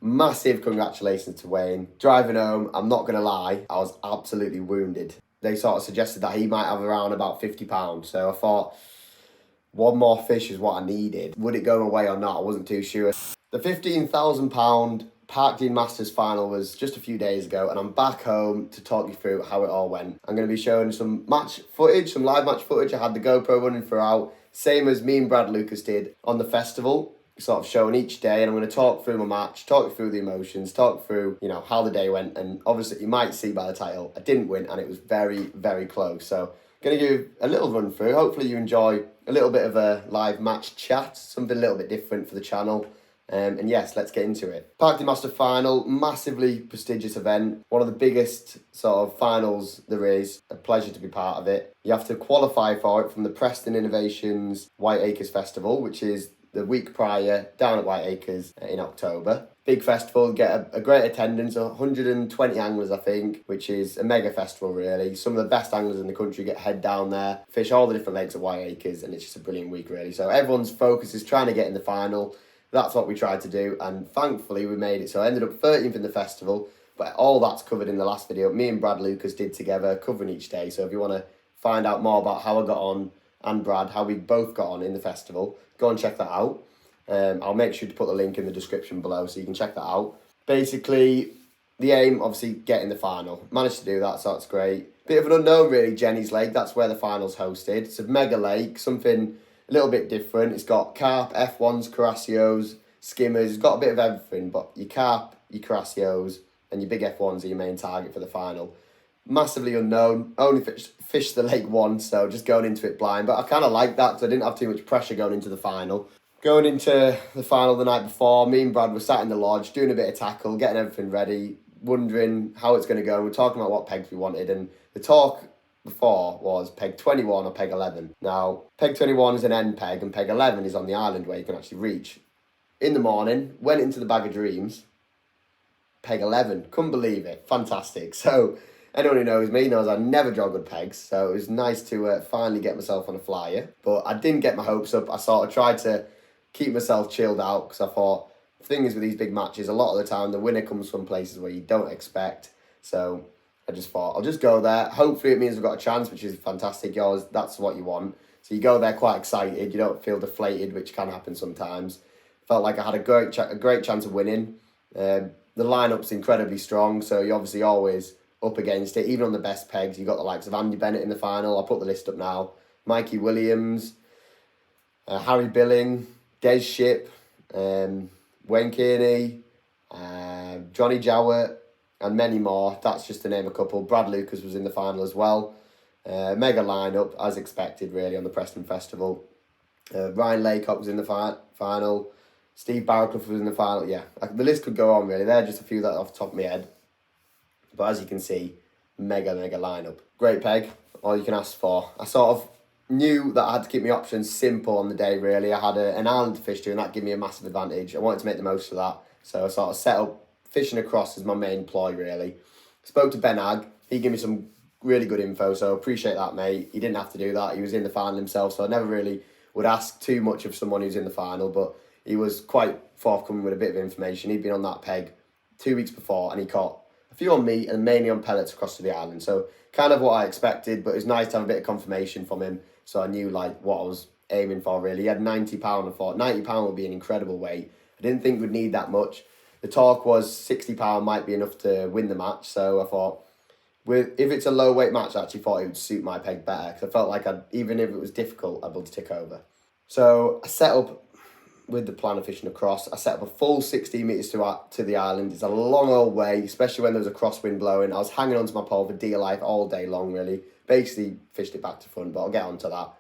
Massive congratulations to Wayne. Driving home, I'm not going to lie, I was absolutely wounded. They sort of suggested that he might have around about £50, so I thought one more fish is what I needed. Would it go away or not? I wasn't too sure. The £15,000 Parkdean Masters Final was just a few days ago, and I'm back home to talk you through how it all went. I'm going to be showing some match footage, some live match footage. I had the GoPro running throughout, same as me and Brad Lucas did on the festival, sort of showing each day, and I'm going to talk through my match, talk through the emotions, talk through, how the day went, and obviously you might see by the title, I didn't win, and it was very, very close. So, going to give a little run through. Hopefully you enjoy a little bit of a live match chat, something a little bit different for the channel. And yes, let's get into it. Parkdean Masters Final, massively prestigious event. One of the biggest sort of finals there is. A pleasure to be part of it. You have to qualify for it from the Preston Innovations White Acres Festival, which is the week prior down at White Acres in October. Big festival, get a great attendance, 120 anglers I think, which is a mega festival really. Some of the best anglers in the country get head down there, fish all the different lakes at White Acres, and it's just a brilliant week really. So everyone's focus is trying to get in the final. That's what we tried to do, and thankfully we made it. So I ended up 13th in the festival, but all that's covered in the last video. Me and Brad Lucas did together, covering each day. So if you want to find out more about how I got on, and Brad, how we both got on in the festival, go and check that out. I'll make sure to put the link in the description below so you can check that out. Basically, the aim, obviously, get in the final. Managed to do that, so that's great. Bit of an unknown, really, Jenny's Lake. That's where the final's hosted. It's a mega lake, something a little bit different. It's got carp, F1s, Carassios, skimmers. It's got a bit of everything, but your carp, your Carassios, and your big F1s are your main target for the final. Massively unknown. Only fished the lake once, so just going into it blind. But I kind of like that because I didn't have too much pressure going into the final. Going into the final the night before, me and Brad were sat in the lodge, doing a bit of tackle, getting everything ready, wondering how it's going to go. We're talking about what pegs we wanted, and the talk before was peg 21 or peg 11. Now, peg 21 is an end peg, and peg 11 is on the island where you can actually reach. In the morning, went into the bag of dreams, peg 11. Couldn't believe it. Fantastic. So, anyone who knows me knows I never draw good pegs, so it was nice to finally get myself on a flyer. But I didn't get my hopes up. I sort of tried to keep myself chilled out because I thought, the thing is with these big matches, a lot of the time the winner comes from places where you don't expect. So I just thought, I'll just go there. Hopefully it means we've got a chance, which is fantastic. That's what you want. So you go there quite excited. You don't feel deflated, which can happen sometimes. Felt like I had a great chance of winning. The lineup's incredibly strong, so you're obviously always up against it. Even on the best pegs, you got the likes of Andy Bennett in the final. I'll put the list up now. Mikey Williams, Harry Billing, Des Ship, Wayne Kearny, Johnny Jowett, and many more. That's just to name a couple. Brad Lucas was in the final as well. Mega lineup, as expected, really, on the Preston Festival. Ryan Laycock was in the final. Steve Barraclough was in the final. Yeah, the list could go on, really. They're just a few that are off the top of my head. But as you can see, mega lineup. Great peg, all you can ask for. I sort of knew that I had to keep my options simple on the day, really. I had an island to fish to, and that gave me a massive advantage. I wanted to make the most of that. So I sort of set up fishing across as my main ploy, really. Spoke to Ben Ag. He gave me some really good info, so appreciate that, mate. He didn't have to do that. He was in the final himself, so I never really would ask too much of someone who's in the final, but he was quite forthcoming with a bit of information. He'd been on that peg 2 weeks before, and he caught a few on meat and mainly on pellets across to the island. So kind of what I expected, but it was nice to have a bit of confirmation from him, so I knew like what I was aiming for, really. He had £90. I thought £90 would be an incredible weight. I didn't think we'd need that much. The talk was £60 might be enough to win the match, so I thought, if it's a low weight match, I actually thought it would suit my peg better, because I felt like even if it was difficult, I'd be able to tick over. So I set up with the plan of fishing across. I set up a full 16 metres to the island. It's a long old way, especially when there was a crosswind blowing. I was hanging onto my pole for dear life all day long, really. Basically fished it back to front, but I'll get onto that.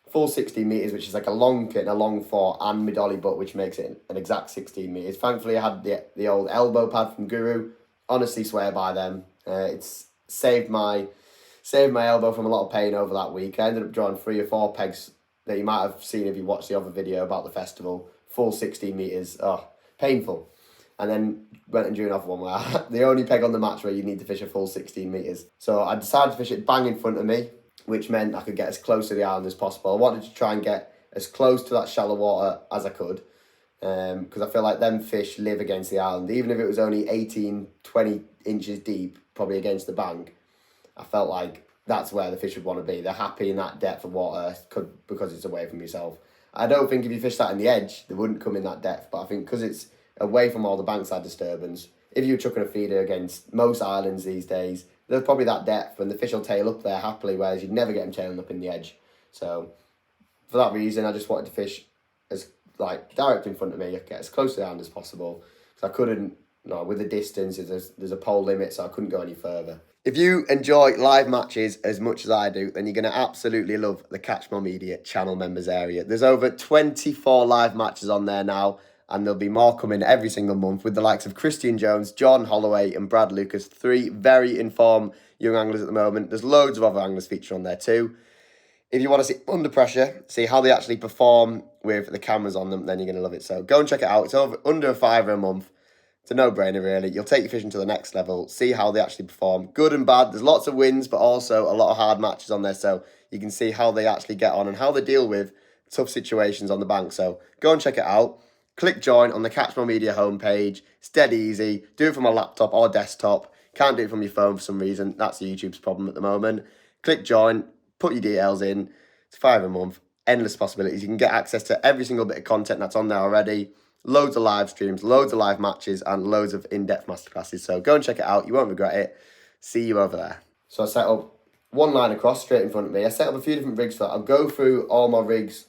Full 16 metres, which is like a long kit and a long fore, and my dolly butt, which makes it an exact 16 metres. Thankfully, I had the old elbow pad from Guru. Honestly swear by them. It's saved my elbow from a lot of pain over that week. I ended up drawing 3 or 4 pegs that you might have seen if you watched the other video about the festival. Full 16 metres. Oh, painful. And then went and drew another one where the only peg on the match where you need to fish a full 16 metres. So I decided to fish it bang in front of me, which meant I could get as close to the island as possible. I wanted to try and get as close to that shallow water as I could. because I feel like them fish live against the island. Even if it was only 18, 20 inches deep, probably against the bank, I felt like that's where the fish would want to be. They're happy in that depth of water because it's away from yourself. I don't think if you fish that in the edge, they wouldn't come in that depth. But I think because it's away from all the bankside disturbance, if you're chucking a feeder against most islands these days, there's probably that depth and the fish will tail up there happily, whereas you'd never get them tailing up in the edge. So for that reason, I just wanted to fish as direct in front of me, get as close to the island as possible. Because I couldn't, with the distance, there's a pole limit, so I couldn't go any further. If you enjoy live matches as much as I do, then you're going to absolutely love the Catch More Media channel members area. There's over 24 live matches on there now, and there'll be more coming every single month with the likes of Christian Jones, John Holloway and Brad Lucas, 3 very informed young anglers at the moment. There's loads of other anglers featured on there too. If you want to see under pressure, see how they actually perform with the cameras on them, then you're going to love it. So go and check it out. It's under a £5 a month. It's a no-brainer, really. You'll take your fishing to the next level, see how they actually perform. Good and bad. There's lots of wins, but also a lot of hard matches on there, so you can see how they actually get on and how they deal with tough situations on the bank. So go and check it out. Click join on the Catch More Media homepage. It's dead easy. Do it from a laptop or desktop. Can't do it from your phone for some reason. That's YouTube's problem at the moment. Click join. Put your details in. It's £5 a month. Endless possibilities. You can get access to every single bit of content that's on there already. Loads of live streams, loads of live matches, and loads of in-depth masterclasses. So go and check it out. You won't regret it. See you over there. So I set up one line across straight in front of me. I set up a few different rigs for that. I'll go through all my rigs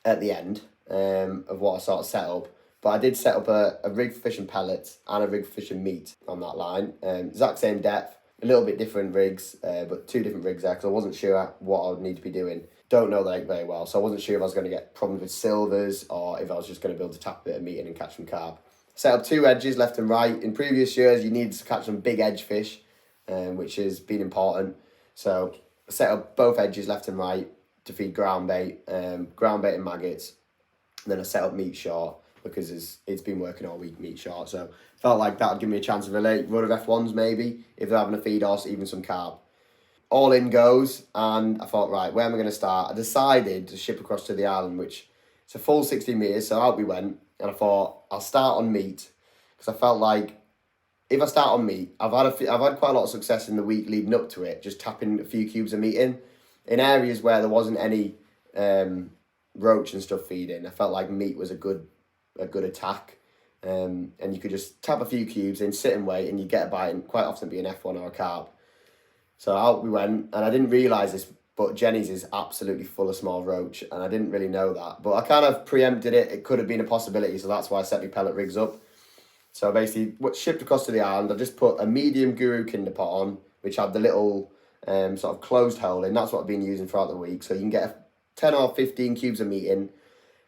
at the end of what I sort of set up. But I did set up a rig for fishing pellets and a rig for fishing meat on that line. Exact same depth, a little bit different rigs, but 2 different rigs there because I wasn't sure what I would need to be doing. Don't know the lake very well, so I wasn't sure if I was going to get problems with silvers or if I was just going to be able to tap a bit of meat in and catch some carp. Set up 2 edges left and right. In previous years, you needed to catch some big edge fish, which has been important. So I set up both edges left and right to feed ground bait and maggots. And then I set up meat short because it's been working all week, meat short. So felt like that would give me a chance of a late run of F1s maybe, if they're having a feed or even some carp. All in goes, and I thought, right, where am I going to start? I decided to ship across to the island, which it's a full 60 metres, so out we went, and I thought, I'll start on meat, because I felt like, if I start on meat, I've had quite a lot of success in the week leading up to it, just tapping a few cubes of meat in areas where there wasn't any roach and stuff feeding. I felt like meat was a good attack, and you could just tap a few cubes in, sit and wait, and you get a bite, and quite often be an F1 or a carp. So out we went, and I didn't realise this, but Jenny's is absolutely full of small roach, and I didn't really know that. But I kind of preempted it. It could have been a possibility, so that's why I set my pellet rigs up. So basically, shipped across to the island, I just put a medium Guru Kinder pot on, which had the little sort of closed hole in. That's what I've been using throughout the week. So you can get 10 or 15 cubes of meat in,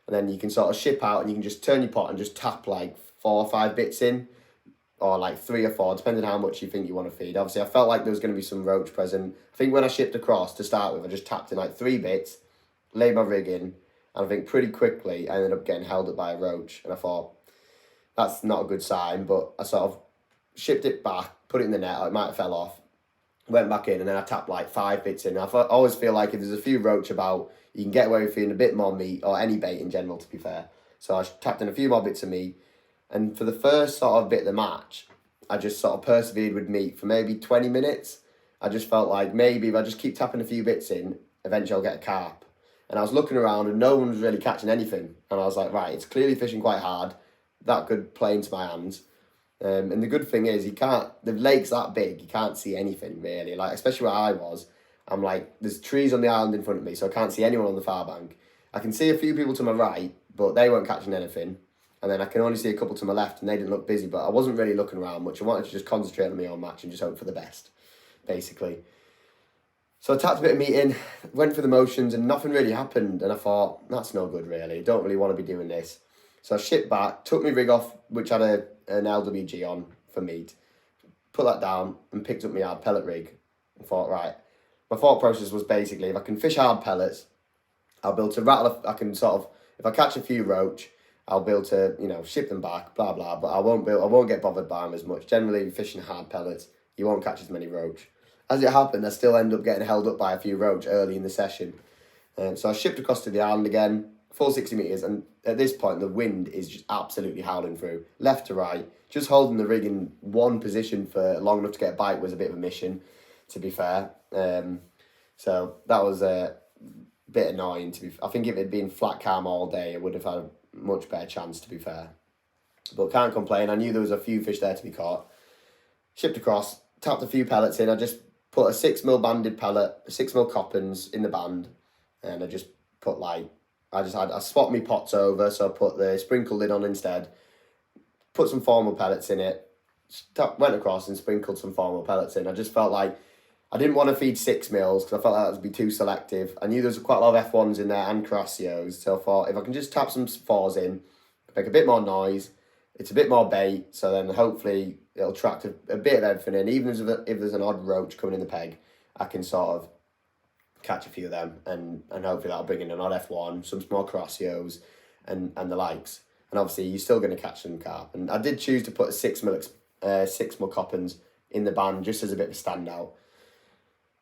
and then you can sort of ship out, and you can just turn your pot and just tap like 4 or 5 bits in, or like 3 or 4, depending on how much you think you want to feed. Obviously, I felt like there was going to be some roach present. I think when I shipped across to start with, I just tapped in like 3 bits, laid my rig in, and I think pretty quickly I ended up getting held up by a roach. And I thought, that's not a good sign, but I sort of shipped it back, put it in the net, it might have fell off, went back in, and then I tapped like 5 bits in. I always feel like if there's a few roach about, you can get away with feeding a bit more meat, or any bait in general, to be fair. So I tapped in a few more bits of meat. And for the first sort of bit of the match, I just sort of persevered with meat for maybe 20 minutes. I just felt like maybe if I just keep tapping a few bits in, eventually I'll get a carp. And I was looking around and no one was really catching anything. And I was like, right, it's clearly fishing quite hard. That could play into my hands. And the good thing is, the lake's that big, you can't see anything really. Like, especially where I was, I'm like, there's trees on the island in front of me, so I can't see anyone on the far bank. I can see a few people to my right, but they weren't catching anything. And then I can only see a couple to my left, and they didn't look busy, but I wasn't really looking around much. I wanted to just concentrate on my own match and just hope for the best, basically. So I tapped a bit of meat in, went through the motions, and nothing really happened. And I thought, that's no good, really. I don't really want to be doing this. So I shipped back, took my rig off, which had an LWG on for meat, put that down, and picked up my hard pellet rig. And thought, right, my thought process was basically, if I can fish hard pellets, I'll be able to if I catch a few roach, I'll be able to, ship them back, blah, blah, but I won't get bothered by them as much. Generally, fishing hard pellets, you won't catch as many roach. As it happened, I still ended up getting held up by a few roach early in the session. So I shipped across to the island again, full 60 metres, and at this point the wind is just absolutely howling through, left to right. Just holding the rig in one position for long enough to get a bite was a bit of a mission, to be fair. So that was a bit annoying. I think if it had been flat calm all day, I would have had a much better chance, to be fair. But can't complain. I knew there was a few fish there to be caught. Shipped across, tapped a few pellets in. I just put a 6mm banded pellet, 6mm coppins in the band, and I just put I swapped my pots over, so I put the sprinkle lid on instead. Put some formal pellets in it. Went across and sprinkled some formal pellets in. I just felt like I didn't want to feed 6mm because I felt like that would be too selective. I knew there was quite a lot of F1s in there and Crassios, so I thought if I can just tap some 4s in, make a bit more noise, it's a bit more bait, so then hopefully it'll attract a bit of everything in. Even if there's an odd roach coming in the peg, I can sort of catch a few of them, and hopefully that'll bring in an odd F1, some small Crassios, and the likes. And obviously you're still going to catch some carp. And I did choose to put a 6mm coppins in the band just as a bit of a standout.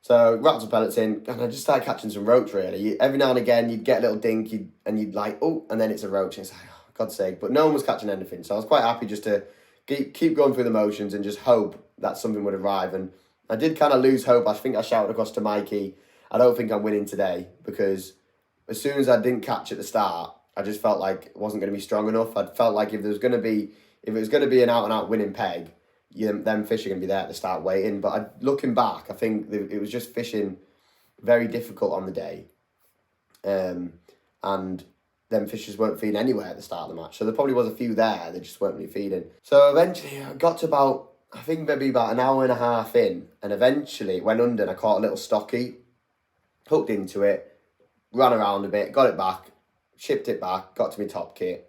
So wrapped some pellets in, and I just started catching some roach really. Every now and again you'd get a little dink, and you'd like, oh, and then it's a roach, and it's like, oh, God's sake. But no one was catching anything, so I was quite happy just to keep going through the motions and just hope that something would arrive. And I did kind of lose hope. I think I shouted across to Mikey, I don't think I'm winning today, because as soon as I didn't catch at the start, I just felt like it wasn't going to be strong enough. I felt like if it was going to be an out-and-out winning peg, them fish are going to be there at the start waiting. But looking back, I think it was just fishing very difficult on the day. And them fishers weren't feeding anywhere at the start of the match. So there probably was a few there, they just weren't really feeding. So eventually I got to about an hour and a half in, and eventually it went under and I caught a little stocky, hooked into it, ran around a bit, got it back, shipped it back, got to my top kit,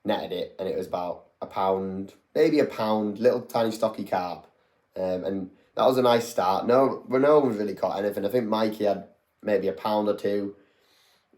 netted it, and it was about a pound, maybe a pound, little tiny stocky carp. And that was a nice start. No one was really caught anything. I think Mikey had maybe a pound or two.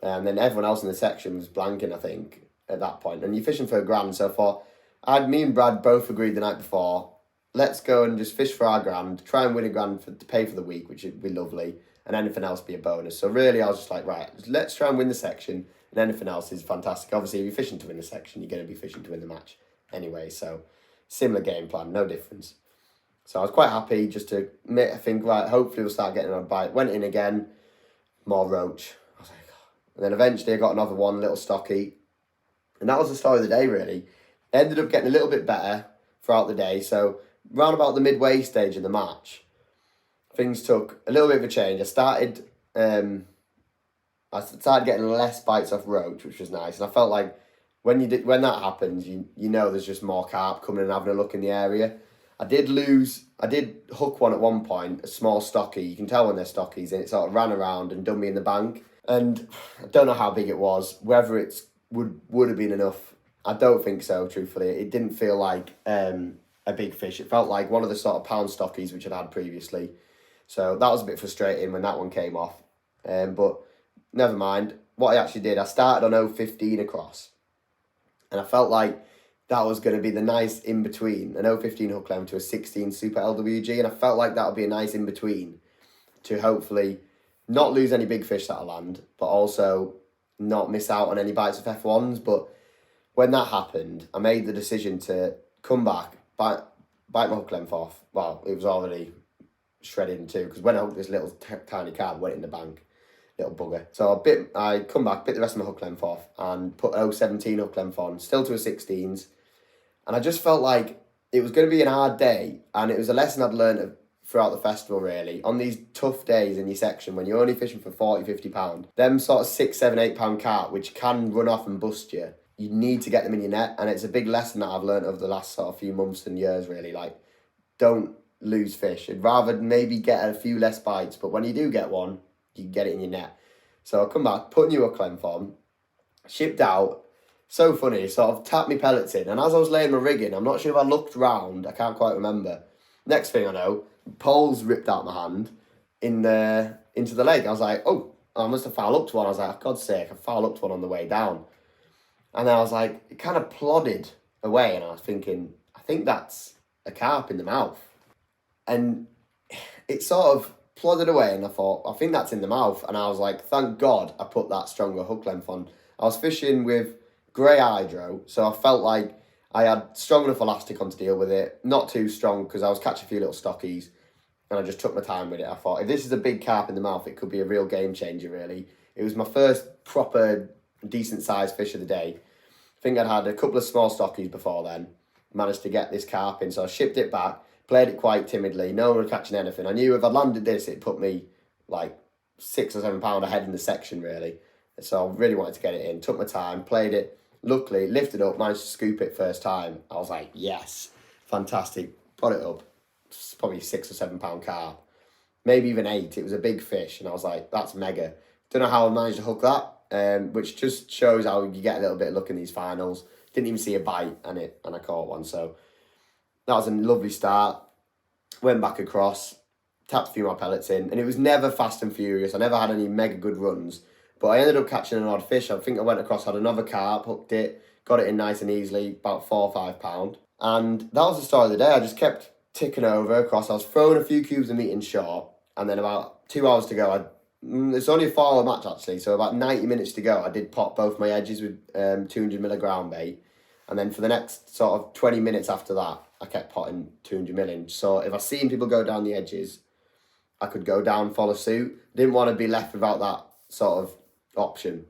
And then everyone else in the section was blanking, I think, at that point. And you're fishing for a grand, so I thought, me and Brad both agreed the night before, let's go and just fish for our grand, try and win a grand to pay for the week, which would be lovely, and anything else be a bonus. So really, I was just like, right, let's try and win the section, and anything else is fantastic. Obviously, if you're fishing to win the section, you're going to be fishing to win the match anyway. So similar game plan, no difference. So I was quite happy just to think, right, hopefully we'll start getting a bite. Went in again, more roach. And then eventually I got another one, little stocky. And that was the story of the day, really. Ended up getting a little bit better throughout the day. So round about the midway stage of the match, things took a little bit of a change. I started getting less bites off roach, which was nice. And I felt like when that happens, you know there's just more carp coming and having a look in the area. I did hook one at one point, a small stocky. You can tell when they're stockies, and it sort of ran around and done me in the bank. And I don't know how big it was, whether it would have been enough. I don't think so, truthfully. It didn't feel like a big fish. It felt like one of the sort of pound stockies which I'd had previously. So that was a bit frustrating when that one came off. But never mind. What I actually did, I started on 0.15 across. And I felt like that was going to be the nice in-between, an 0.15 hook length to a 16 Super LWG. And I felt like that would be a nice in-between to hopefully not lose any big fish that I land, but also not miss out on any bites of F1s. But when that happened, I made the decision to come back, bite my hook length off. Well, it was already shredded in two, because when I hooked this little tiny carp, went in the bank, little bugger. So I come back, bit the rest of my hook length off, and put 0.17 hook length on, still to a 16s. And I just felt like it was going to be an hard day, and it was a lesson I'd learned throughout the festival, really. On these tough days in your section, when you're only fishing for 40, 50 pound, them sort of 6, 7, 8 pound carp, which can run off and bust you, you need to get them in your net. And it's a big lesson that I've learned over the last sort of few months and years, really. Like, don't lose fish. I'd rather maybe get a few less bites, but when you do get one, you can get it in your net. So I come back, put a new hook length on, shipped out. So funny, sort of tapped my pellets in, and as I was laying my rig in, I'm not sure if I looked round, I can't quite remember. Next thing I know, poles ripped out my hand into the leg. I was like, oh, I must have foul up to one. I was like, for God's sake, I foul up to one on the way down. And then I was like, it kind of plodded away, and I was thinking, I think that's a carp in the mouth. And it sort of plodded away, and I thought, I think that's in the mouth. And I was like, thank God I put that stronger hook length on. I was fishing with grey hydro, so I felt like I had strong enough elastic on to deal with it. Not too strong because I was catching a few little stockies, and I just took my time with it. I thought, if this is a big carp in the mouth, it could be a real game changer, really. It was my first proper decent sized fish of the day. I think I'd had a couple of small stockies before then. Managed to get this carp in, so I shipped it back, played it quite timidly. No one was catching anything. I knew if I landed this, it put me like 6 or 7 pound ahead in the section, really. So I really wanted to get it in. Took my time, played it. Luckily, lifted up, managed to scoop it first time. I was like, yes, fantastic. Got it up. It's probably 6 or 7 pound carp. Maybe even 8. It was a big fish, and I was like, that's mega. Don't know how I managed to hook that, which just shows how you get a little bit of luck in these finals. Didn't even see a bite, and I caught one. So that was a lovely start. Went back across, tapped a few more pellets in, and it was never fast and furious. I never had any mega good runs, but I ended up catching an odd fish. I think I went across, had another carp, hooked it, got it in nice and easily, about 4 or 5 pound. And that was the start of the day. I just kept ticking over across. I was throwing a few cubes of meat in short, and then about 2 hours to go, it's only a 4-hour match actually, so about 90 minutes to go, I did pop both my edges with 200mm ground bait. And then for the next sort of 20 minutes after that, I kept potting 200mm. So if I seen people go down the edges, I could go down, follow suit. Didn't want to be left without that sort of option.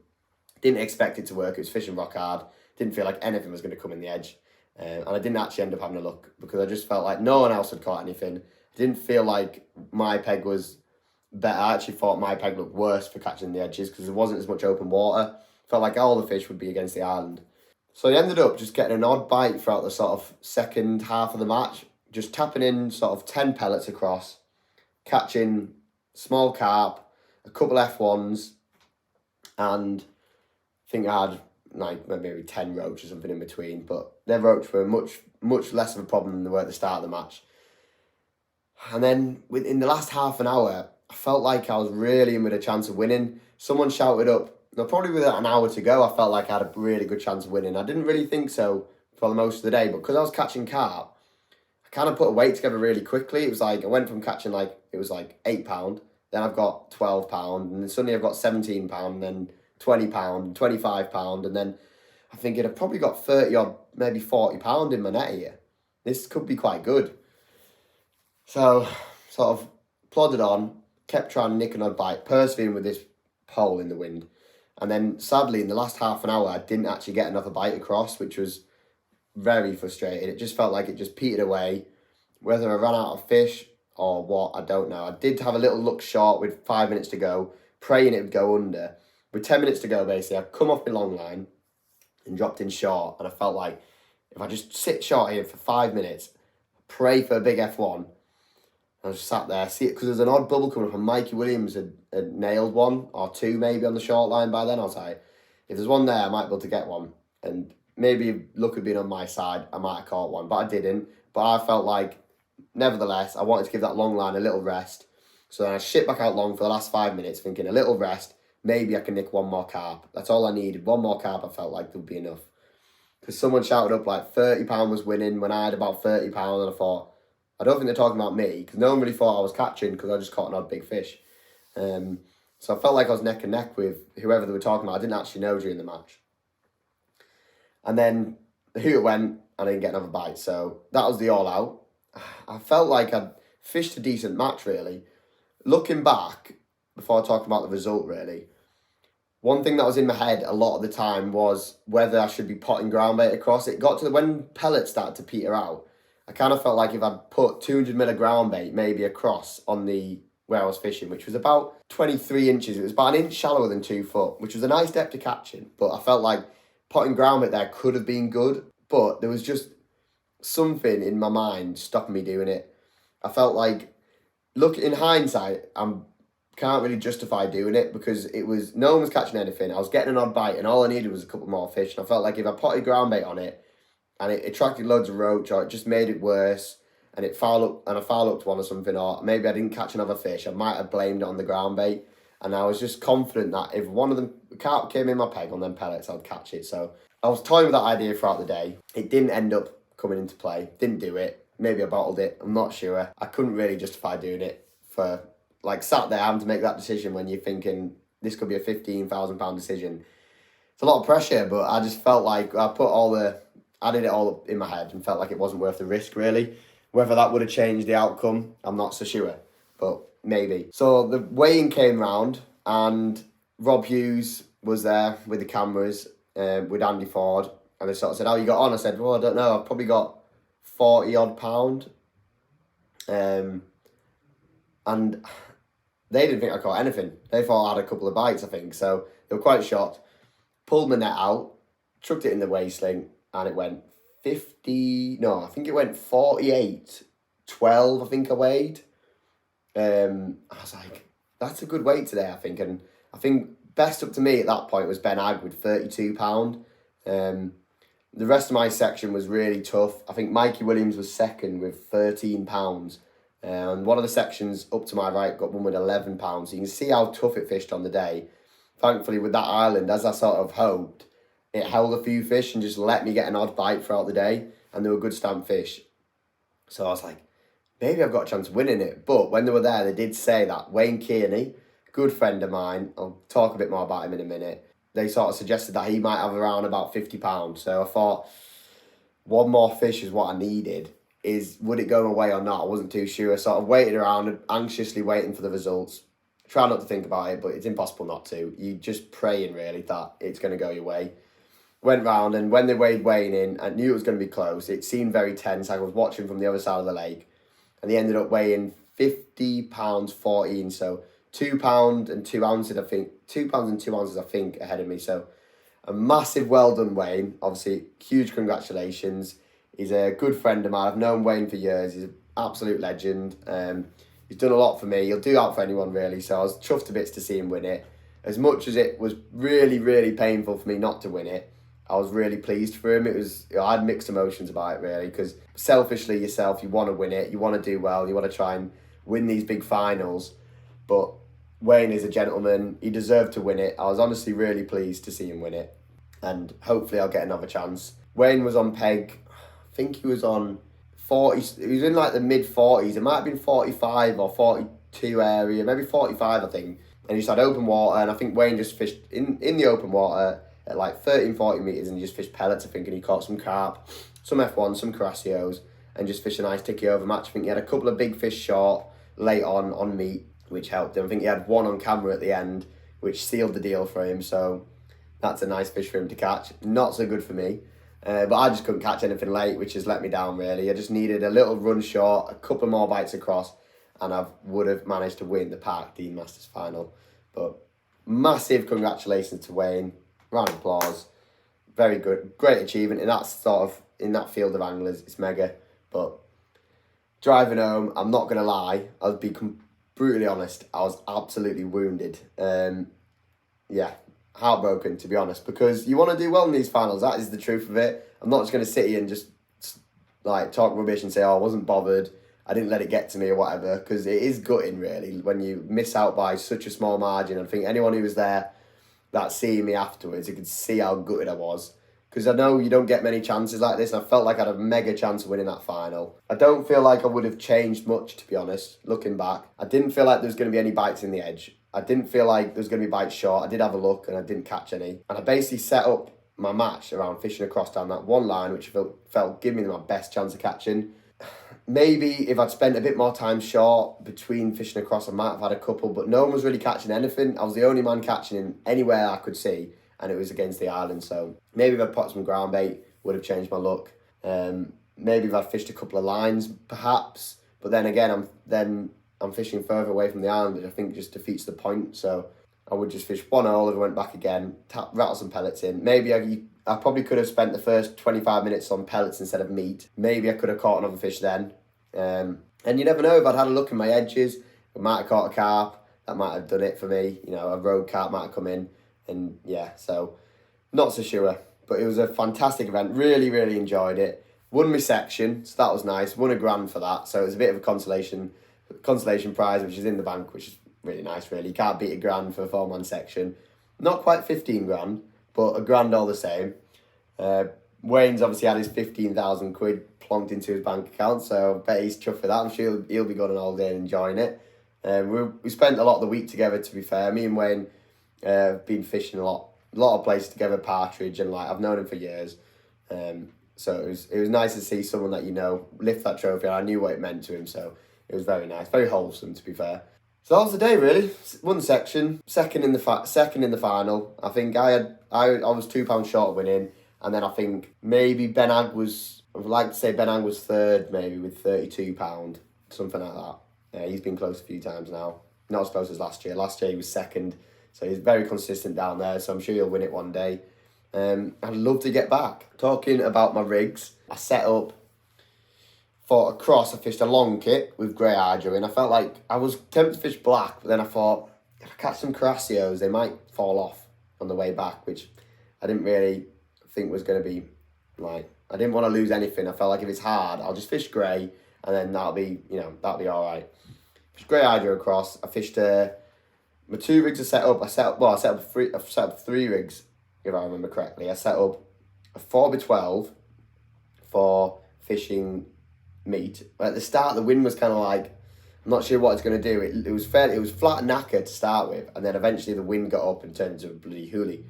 Didn't expect it to work. It was fishing rock hard. Didn't feel like anything was going to come in the edge. And I didn't actually end up having a look because I just felt like no one else had caught anything. I didn't feel like my peg was better. I actually thought my peg looked worse for catching the edges because there wasn't as much open water. Felt like all the fish would be against the island. So I ended up just getting an odd bite throughout the sort of second half of the match, just tapping in sort of 10 pellets across, catching small carp, a couple F1s, and I think I had like maybe 10 roach or something in between, but their roach were much less of a problem than they were at the start of the match. And then within the last half an hour, I felt like I was really in with a chance of winning. Someone shouted up, probably with an hour to go, I felt like I had a really good chance of winning. I didn't really think so for the most of the day, but because I was catching carp, I kind of put a weight together really quickly. It was like, I went from catching it was like 8 pound, then I've got 12 pound, and then suddenly I've got 17 pound, and then 20 pound, 25 pound, and then I'm thinking I've probably got 30 or maybe 40 pound in my net here. This could be quite good. So, sort of plodded on, kept trying to nick an odd bite, persevering with this pole in the wind. And then, sadly, in the last half an hour, I didn't actually get another bite across, which was very frustrating. It just felt like it just petered away. Whether I ran out of fish or what, I don't know. I did have a little look short with 5 minutes to go, praying it would go under. With 10 minutes to go, basically, I'd come off my long line and dropped in short. And I felt like if I just sit short here for 5 minutes, pray for a big F1, I just sat there, see it, because there's an odd bubble coming up, and Mikey Williams had nailed 1 or 2 maybe on the short line by then. I was like, if there's one there, I might be able to get one. And maybe luck had been on my side, I might have caught one, but I didn't. But I felt like, nevertheless, I wanted to give that long line a little rest. So then I shipped back out long for the last 5 minutes, thinking a little rest, maybe I can nick one more carp. That's all I needed. One more carp, I felt like would be enough. Because someone shouted up like £30 was winning when I had about £30, and I thought, I don't think they're talking about me, because no one really thought I was catching because I just caught an odd big fish. So I felt like I was neck and neck with whoever they were talking about. I didn't actually know during the match. And then the hooter went, and I didn't get another bite. So that was the all out. I felt like I'd fished a decent match, really. Looking back, before I talk about the result, really, one thing that was in my head a lot of the time was whether I should be potting ground bait across. It got to when pellets started to peter out, I kind of felt like if I'd put 200mm ground bait maybe across on the where I was fishing, which was about 23 inches. It was about an inch shallower than 2 foot, which was a nice depth to catch in. But I felt like potting ground bait there could have been good, but there was just something in my mind stopping me doing it. I felt like, look, in hindsight, can't really justify doing it because no one was catching anything. I was getting an odd bite, and all I needed was a couple more fish. And I felt like if I potted ground bait on it, and it attracted loads of roach, or it just made it worse, and I foul hooked one or something, or maybe I didn't catch another fish, I might have blamed it on the ground bait. And I was just confident that if one of them carp came in my peg on them pellets, I'd catch it. So I was toying with that idea throughout the day. It didn't end up coming into play. Didn't do it. Maybe I bottled it. I'm not sure. I couldn't really justify doing it for, sat there having to make that decision when you're thinking this could be a £15,000 decision. it's a lot of pressure, but I just felt like I did it all up in my head and felt like it wasn't worth the risk, really. Whether that would have changed the outcome, I'm not so sure, but maybe. So the weigh-in came round, and Rob Hughes was there with the cameras, with Andy Ford, and they sort of said, "How you got on?" I said, "Well, I don't know. I've probably got 40 odd pound." And they didn't think I caught anything. They thought I had a couple of bites, I think. So they were quite shocked. Pulled my net out, chucked it in the weigh sling, and it went 50. No, I think it went 48.12. I think I weighed. I was like, that's a good weight today, I think. And I think best up to me at that point was Ben Agg with £32. The rest of my section was really tough. I think Mikey Williams was second with £13. And one of the sections up to my right got one with £11. So you can see how tough it fished on the day. Thankfully, with that island, as I sort of hoped, it held a few fish and just let me get an odd bite throughout the day. And they were good stamp fish. So I was like, maybe I've got a chance of winning it. But when they were there, they did say that Wayne Kearny, good friend of mine, I'll talk a bit more about him in a minute, they sort of suggested that he might have around about £50. So I thought, one more fish is what I needed. Would it go away or not? I wasn't too sure. I sort of waited around, anxiously waiting for the results. Try not to think about it, but it's impossible not to. You just praying, really, that it's going to go your way. Went round, and when they weighed Wayne in, I knew it was going to be close. It seemed very tense. I was watching from the other side of the lake, and they ended up weighing £50.14. So £2 and 2 ounces, I think. £2 and 2 ounces, I think, ahead of me. So a massive well done, Wayne. Obviously, huge congratulations. He's a good friend of mine. I've known Wayne for years. He's an absolute legend. He's done a lot for me. He'll do that for anyone, really. So I was chuffed to bits to see him win it. As much as it was really, really painful for me not to win it, I was really pleased for him. I had mixed emotions about it, really, because selfishly yourself, you want to win it. You want to do well. You want to try and win these big finals. But Wayne is a gentleman. He deserved to win it. I was honestly really pleased to see him win it. And hopefully I'll get another chance. Wayne was on peg, I think he was on 40, he was in like the mid-40s. It might have been 45 or 42 area, maybe 45, I think. And he just had open water, and I think Wayne just fished in the open water at like 13, 40 metres, and he just fished pellets, I think, and he caught some carp, some F1s, some Carassios, and just fished a nice ticky over match. I think he had a couple of big fish short late on meat, which helped him. I think he had one on camera at the end, which sealed the deal for him, so that's a nice fish for him to catch. Not so good for me. But I just couldn't catch anything late, which has let me down, really. I just needed a little run short, a couple more bites across, and I would have managed to win the Parkdean Masters Final. But massive congratulations to Wayne. Round of applause. Very good. Great achievement. And that's sort of, in that field of anglers, it's mega. But driving home, I'm not going to lie, I'll be brutally honest, I was absolutely wounded. Heartbroken, to be honest, because you want to do well in these finals. That is the truth of it. I'm not just going to sit here and just like talk rubbish and say, oh, I wasn't bothered, I didn't let it get to me or whatever, because it is gutting, really, when you miss out by such a small margin. I think anyone who was there that's seeing me afterwards, you could see how gutted I was, because I know you don't get many chances like this, and I felt like I had a mega chance of winning that final. I don't feel like I would have changed much, to be honest, looking back. I didn't feel like there was going to be any bites in the edge. I didn't feel like there was going to be bites short. I did have a look, and I didn't catch any. And I basically set up my match around fishing across down that one line, which felt giving me my best chance of catching. Maybe if I'd spent a bit more time short between fishing across, I might have had a couple, but no one was really catching anything. I was the only man catching in anywhere I could see, and it was against the island. So maybe if I'd put some ground bait, would have changed my luck. Maybe if I'd fished a couple of lines, perhaps. But then again, I'm fishing further away from the island, which I think just defeats the point. So I would just fish one hole and went back again, rattle some pellets in. Maybe I probably could have spent the first 25 minutes on pellets instead of meat. Maybe I could have caught another fish then. And you never know, if I'd had a look in my edges, I might have caught a carp. That might have done it for me. You know, a road carp might have come in. And yeah, so not so sure. But it was a fantastic event. Really, really enjoyed it. Won my section, so that was nice. Won £1,000 for that. So it was a bit of a consolation prize, which is in the bank, which is really nice, really. You can't beat £1,000 for a 4-man section. Not quite 15 grand, but £1,000 all the same. Wayne's obviously had his 15,000 quid plonked into his bank account, so I bet he's chuffed for that. I'm sure he'll be going on all day and enjoying it. We spent a lot of the week together, to be fair. Me and Wayne have been fishing a lot a lot of places together, Partridge, and like I've known him for years. So it was nice to see someone that lift that trophy. And I knew what it meant to him, so it was very nice, very wholesome to be fair. So that was the day really. One section, second in the final. I think I was £2 short of winning, and then I think maybe I would like to say Ben Ag was third, maybe with £32, something like that. Yeah, he's been close a few times now. Not as close as last year. Last year he was second, so he's very consistent down there. So I'm sure he'll win it one day. I'd love to get back. Talking about my rigs, I set up for a cross. I fished a long kit with grey hydro, and I felt like I was tempted to fish black, but then I thought, if I catch some Carassios, they might fall off on the way back, which I didn't really think was going to be like, I didn't want to lose anything. I felt like if it's hard, I'll just fish grey, and then that'll be all right. Fished grey hydro across. I fished my 2 rigs are set up. I set up 3 rigs, if I remember correctly. I set up a 4x12 for fishing meat. But at the start, the wind was kind of like, I'm not sure what it's going to do. It was flat and knacker to start with, and then eventually the wind got up and turned into a bloody hoolie.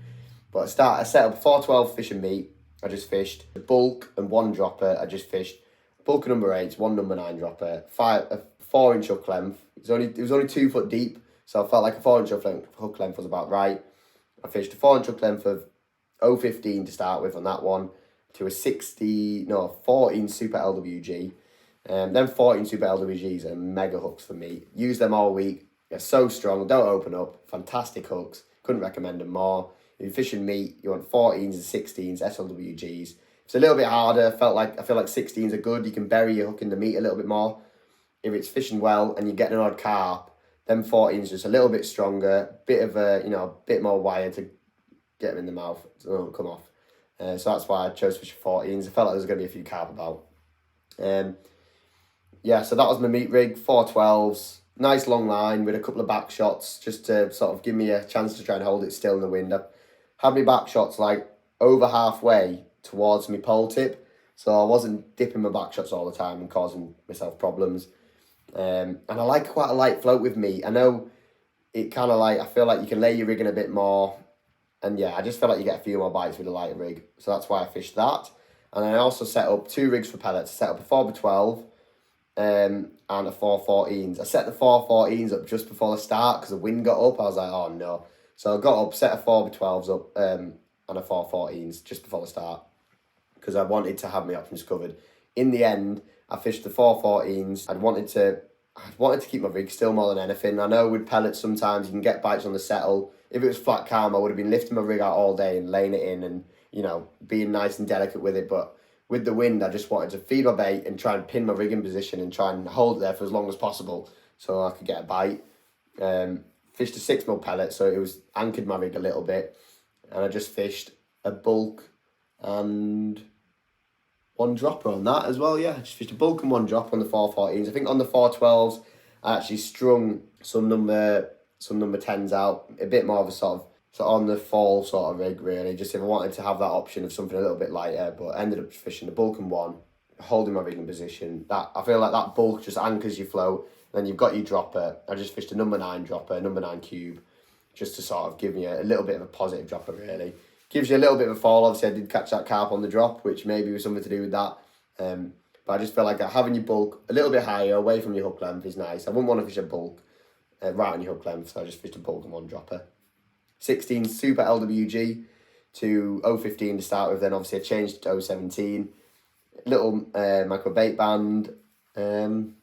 But I set up 4x12 fishing meat. I just fished a bulk and 1 dropper. I just fished bulk number 8, 1 number 9 dropper, a 4-inch hook length. It was only 2 foot deep, so I felt like a 4-inch hook length was about right. I fished a 4-inch hook length of 0.15 to start with on that one, to a 14 Super LWG. Them 14 Super LWGs are mega hooks for me. Use them all week. They're so strong, don't open up. Fantastic hooks. Couldn't recommend them more. If you're fishing meat, you want 14s and 16s, SLWGs. It's a little bit harder. I feel like 16s are good. You can bury your hook in the meat a little bit more. If it's fishing well and you're getting an odd carp, them 14s just a little bit stronger, bit of a bit more wire to get them in the mouth so they don't come off. So that's why I chose to fish 14s. I felt like there was going to be a few carp about. So that was my meat rig, 412s. Nice long line with a couple of back shots just to sort of give me a chance to try and hold it still in the wind. I had my back shots like over halfway towards my pole tip, so I wasn't dipping my back shots all the time and causing myself problems. And I like quite a light float with meat. I know it kind of like, I feel like you can lay your rig in a bit more, and yeah, I just feel like you get a few more bites with a lighter rig, so that's why I fished that. And I also set up 2 rigs for pellets. I set up a 4x12 and a 414s. I set the 414s up just before the start because the wind got up. I was like, oh no. So I got up, set a 4x12s up and a 414s just before the start because I wanted to have my options covered. In the end, I fished the 414s. I wanted to keep my rig still more than anything. I know with pellets sometimes you can get bites on the settle. If it was flat calm, I would have been lifting my rig out all day and laying it in and, being nice and delicate with it. But with the wind, I just wanted to feed my bait and try and pin my rig in position and try and hold it there for as long as possible so I could get a bite. Fished a 6mm pellet, so it was anchored my rig a little bit. And I just fished a bulk and 1 dropper on that as well. Yeah, I just fished a bulk and 1 drop on the 414s. I think on the 412s, I actually strung some number 10s out, a bit more of a sort of on the fall sort of rig really, just if I wanted to have that option of something a little bit lighter, but I ended up fishing the bulk and 1, holding my rig in position. That I feel like that bulk just anchors your float, then you've got your dropper. I just fished a number 9 dropper, number 9 cube, just to sort of give me a little bit of a positive dropper really. Gives you a little bit of a fall. Obviously I did catch that carp on the drop, which maybe was something to do with that. But I just feel like having your bulk a little bit higher away from your hook length is nice. I wouldn't want to fish a bulk right on your hook length, so I just fished a bulk and 1 dropper. 16 Super LWG to 0.15 to start with, then obviously I changed to 0.17. Little micro bait band, and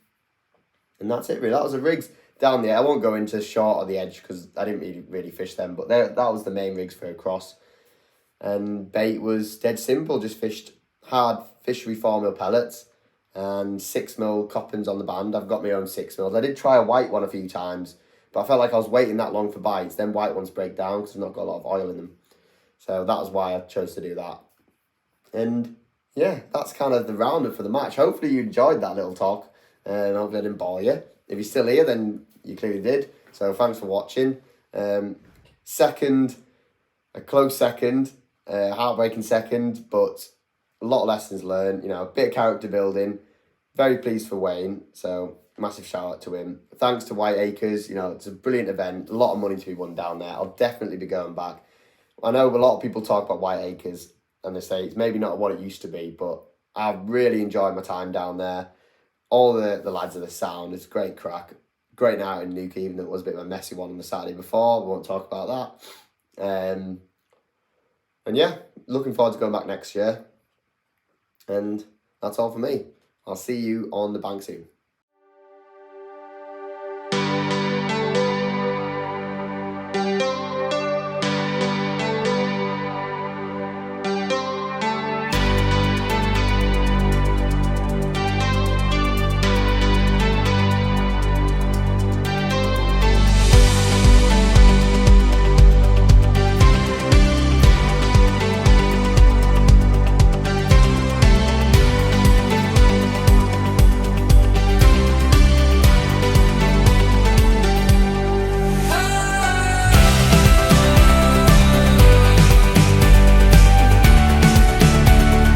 that's it really. That was the rigs down there. I won't go into short or the edge because I didn't really fish them, but that was the main rigs for a cross. And bait was dead simple, just fished hard fishery 4mm pellets and 6mm coppins on the band. I've got my own 6mm. I did try a white one a few times, but I felt like I was waiting that long for bites. Then white ones break down because they've not got a lot of oil in them. So that was why I chose to do that. And yeah, that's kind of the roundup for the match. Hopefully you enjoyed that little talk. And hopefully I didn't bore you. If you're still here, then you clearly did. So thanks for watching. Second, a close second, heartbreaking second, but a lot of lessons learned. A bit of character building. Very pleased for Wayne. So massive shout out to him. Thanks to White Acres. It's a brilliant event. A lot of money to be won down there. I'll definitely be going back. I know a lot of people talk about White Acres and they say it's maybe not what it used to be, but I really enjoyed my time down there. All the lads are the sound. It's great crack. Great night in Nuke, even though it was a bit of a messy one on the Saturday before. We won't talk about that. And yeah, looking forward to going back next year. And that's all for me. I'll see you on the bank soon.